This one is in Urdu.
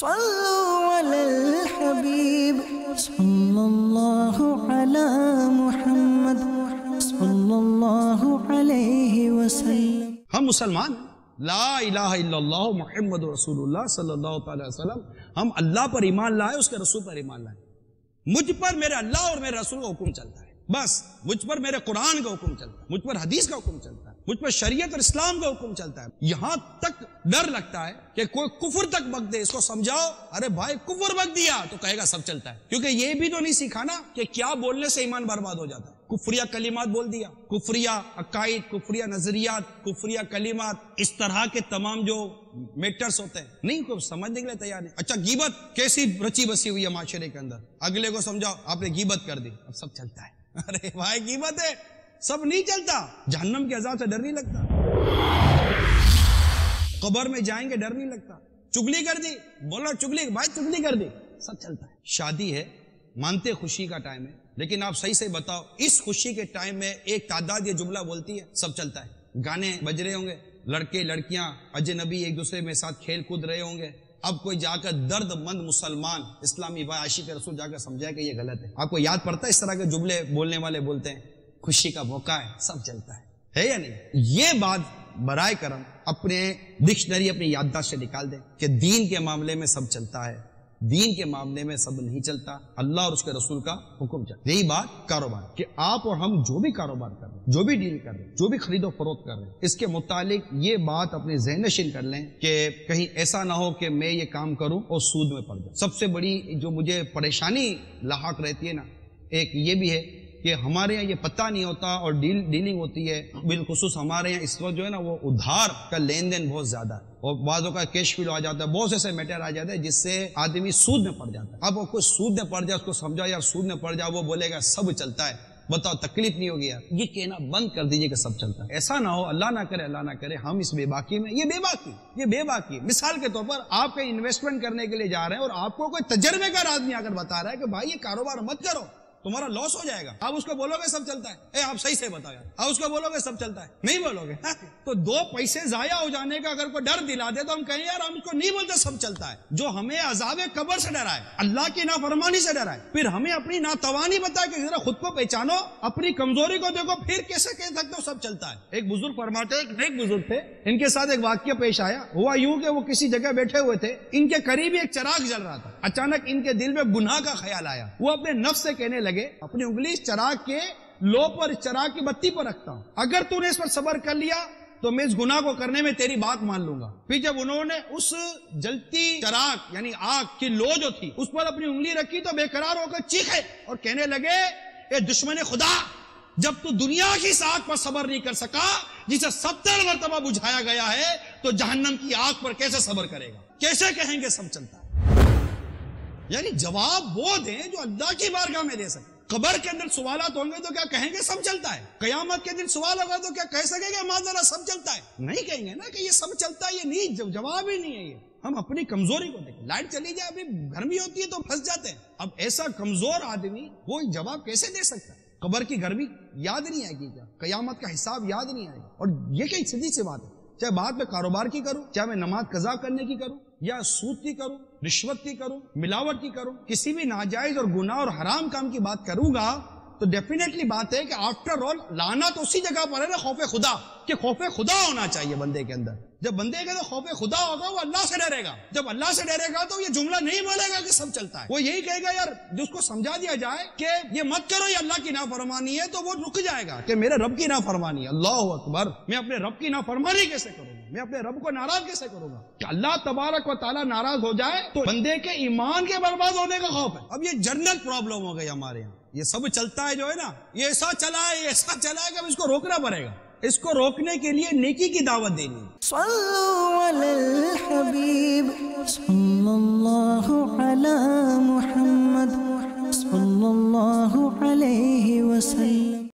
صلوا علی الحبیب صلی اللہ علی محمد صلی اللہ علیہ وسلم۔ ہم مسلمان لا الہ الا اللہ محمد رسول اللہ صلی اللہ تعالی وسلم، ہم اللہ پر ایمان لائے، اس کے رسول پر ایمان لائے۔ مجھ پر میرے اللہ اور میرے رسول کا حکم چلتا ہے، بس مجھ پر میرے قرآن کا حکم چلتا ہے، مجھ پر حدیث کا حکم چلتا ہے، مجھ پر شریعت اور اسلام کا حکم چلتا ہے۔ یہاں تک ڈر لگتا ہے کہ کوئی کفر تک بک دے، اس کو سمجھاؤ، ارے بھائی کفر بک دیا تو کہے گا سب چلتا ہے، کیونکہ یہ بھی تو نہیں سیکھا نا کہ کیا بولنے سے ایمان برباد ہو جاتا ہے۔ کفریہ کلمات بول دیا، کفریہ عقائد، کفریہ نظریات، کفریہ کلمات، اس طرح کے تمام جو میٹرز ہوتے ہیں، نہیں کوئی سمجھنے کے لیے تیار نہیں۔ اچھا غیبت کیسی رچی بسی ہوئی ہے معاشرے کے اندر، اگلے کو سمجھاؤ آپ نے غیبت کر دی، اب سب چلتا ہے۔ ارے بھائی غیبت ہے، سب نہیں چلتا۔ جہنم کے عذاب سے ڈر نہیں لگتا، قبر میں جائیں گے ڈر نہیں لگتا۔ چگلی کر دی، بولو چگلی، بھائی چگلی کر دی، سب چلتا ہے۔ شادی ہے، مانتے خوشی کا ٹائم ہے، لیکن آپ صحیح سے بتاؤ اس خوشی کے ٹائم میں ایک تعداد یہ جملہ بولتی ہے، سب چلتا ہے۔ گانے بج رہے ہوں گے، لڑکے لڑکیاں اجنبی ایک دوسرے میں ساتھ کھیل کود رہے ہوں گے، اب کوئی جا کر درد مند مسلمان اسلامی بھائی عاشق رسول جا کر سمجھائے کہ یہ غلط ہے۔ آپ کو یاد پڑتا ہے اس طرح کے جملے بولنے والے بولتے ہیں خوشی کا موقع ہے، سب چلتا ہے یا نہیں؟ یہ بات برائے کرم اپنے ڈکشنری، اپنی یادداشت سے نکال دیں کہ دین کے معاملے میں سب چلتا ہے، دین کے معاملے میں سب نہیں چلتا، اللہ اور اس کے رسول کا حکم چلتا۔ یہی بات کاروبار، کہ آپ اور ہم جو بھی کاروبار کر رہے ہیں، جو بھی ڈیل کر رہے ہیں، جو بھی خرید و فروخت کر رہے ہیں، اس کے متعلق یہ بات اپنے ذہن نشین کر لیں کہ کہیں ایسا نہ ہو کہ میں یہ کام کروں اور سود میں پڑ جاؤں۔ سب سے بڑی جو مجھے پریشانی لاحق رہتی ہے نا، ایک یہ بھی ہے کہ ہمارے یہاں یہ پتہ نہیں ہوتا اور ڈیلنگ ہوتی ہے، بالخصوص ہمارے یہاں اس وقت جو ہے نا وہ ادھار کا لین دین بہت زیادہ ہے، اور بعضوں کا کیش فلو آ جاتا ہے، بہت سے ایسے میٹر آ جاتے ہیں جس سے آدمی سود میں پڑ جاتا ہے۔ اب وہ کوئی سود میں پڑ جائے، اس کو سمجھا یار سود میں پڑ جائے، وہ بولے گا سب چلتا ہے، بتاؤ تکلیف نہیں ہوگی یار؟ یہ کہنا بند کر دیجئے کہ سب چلتا ہے۔ ایسا نہ ہو، اللہ نہ کرے، اللہ نہ کرے ہم اس بے باکی میں، یہ بے باکی مثال کے طور پر آپ کہیں انویسٹمنٹ کرنے کے لیے جا رہے ہیں اور آپ کو کوئی تجربے کار آدمی آ کر بتا رہا ہے کہ بھائی یہ کاروبار مت کرو، تمہارا لاس ہو جائے گا، آپ اس کو بولو گے سب چلتا ہے؟ آپ صحیح سے بتاؤ یار، آپ اس کو بولو گے سب چلتا ہے؟ نہیں بولو گے۔ تو دو پیسے ضائع ہو جانے کا اگر کوئی ڈر دلا دے تو ہم کہیں یار ہم اس کو نہیں بولتے سب چلتا ہے۔ جو ہمیں عذاب قبر سے ڈرائے، اللہ کی نافرمانی سے ڈرائے، پھر ہمیں اپنی ناتوانی بتائے کہ ذرا خود کو پہچانو، اپنی کمزوری کو دیکھو، پھر کیسے کہہ سکتے ہو سب چلتا ہے؟ ایک بزرگ فرماتے، ایک نیک بزرگ تھے، ان کے ساتھ ایک واقعہ پیش آیا، ہوا یوں کہ وہ کسی جگہ بیٹھے ہوئے تھے، ان کے قریب ایک چراغ جل رہا تھا، اچانک ان کے دل میں گناہ کا خیال آیا، وہ اپنے نفس سے کہنے لگے، اپنی انگلی اس چراغ کے لو پر، اس چراغ کی بتی پر رکھتا ہوں، اگر تو نے اس پر صبر کر لیا تو میں اس گناہ کو کرنے میں تیری بات مان لوں گا۔ پھر جب انہوں نے اس جلتی چراغ یعنی آگ کی لو جو تھی اس پر اپنی انگلی رکھی تو بے قرار ہو کر چیخے اور کہنے لگے، اے دشمن خدا، جب تو دنیا کی اس آگ پر صبر نہیں کر سکا جسے 70 مرتبہ بجھایا گیا ہے، تو جہنم کی آگ پر کیسے صبر کرے گا؟ کیسے کہیں گے سب چلتا ہے؟ یعنی جواب وہ دیں جو اللہ کی بارگاہ میں دے سکتے۔ قبر کے اندر سوالات ہوں گے تو کیا کہیں گے سب چلتا ہے؟ قیامت کے دن سوال ہوگا تو کیا کہہ سکیں گے معاذ اللہ سب چلتا ہے؟ نہیں کہیں گے نا کہ یہ سب چلتا ہے، یہ نہیں، جواب ہی نہیں ہے یہ۔ ہم اپنی کمزوری کو دیکھیں، لائٹ چلی جائے، ابھی گرمی ہوتی ہے تو پھنس جاتے ہیں، اب ایسا کمزور آدمی وہ جواب کیسے دے سکتا ہے؟ قبر کی گرمی یاد نہیں آئے گی کیا؟ قیامت کا حساب یاد نہیں آئے گا؟ اور یہ کئی سیدھی سی بات ہے، چاہے بات میں کاروبار کی کروں، چاہے میں نماز قضا کرنے کی کروں، یا سود کی کروں، رشوت کی کروں، ملاوٹ کی کروں، کسی بھی ناجائز اور گناہ اور حرام کام کی بات کروں گا، تو ڈیفینیٹلی بات ہے کہ آفٹر آل لعنت اسی جگہ پر ہے نا، خوف خدا، کہ خوف خدا ہونا چاہیے بندے کے اندر۔ جب بندے کے اندر خوف خدا ہوگا وہ اللہ سے ڈرے گا، جب اللہ سے ڈرے گا تو یہ جملہ نہیں بولے گا کہ سب چلتا ہے، وہ یہی کہے گا یار جس کو سمجھا دیا جائے کہ یہ مت کرو، یہ اللہ کی نافرمانی ہے، تو وہ رک جائے گا کہ میرے رب کی نافرمانی ہے، اللہ اکبر، میں اپنے رب کی نافرمانی کیسے کروں گا، میں اپنے رب کو ناراض کیسے کروں گا؟ کہ اللہ تبارک و تعالیٰ ناراض ہو جائے تو بندے کے ایمان کے برباد ہونے کا خوف ہے۔ اب یہ جنرل پرابلم ہو گئی ہمارے یہاں، یہ سب چلتا ہے جو ہے نا، یہ ایسا چلا ہے، ایسا چلا ہے کہ اب اس کو روکنا پڑے گا، اس کو روکنے کے لیے نیکی کی دعوت دینی ہے۔ صلوا علی الحبیب صلی اللہ علی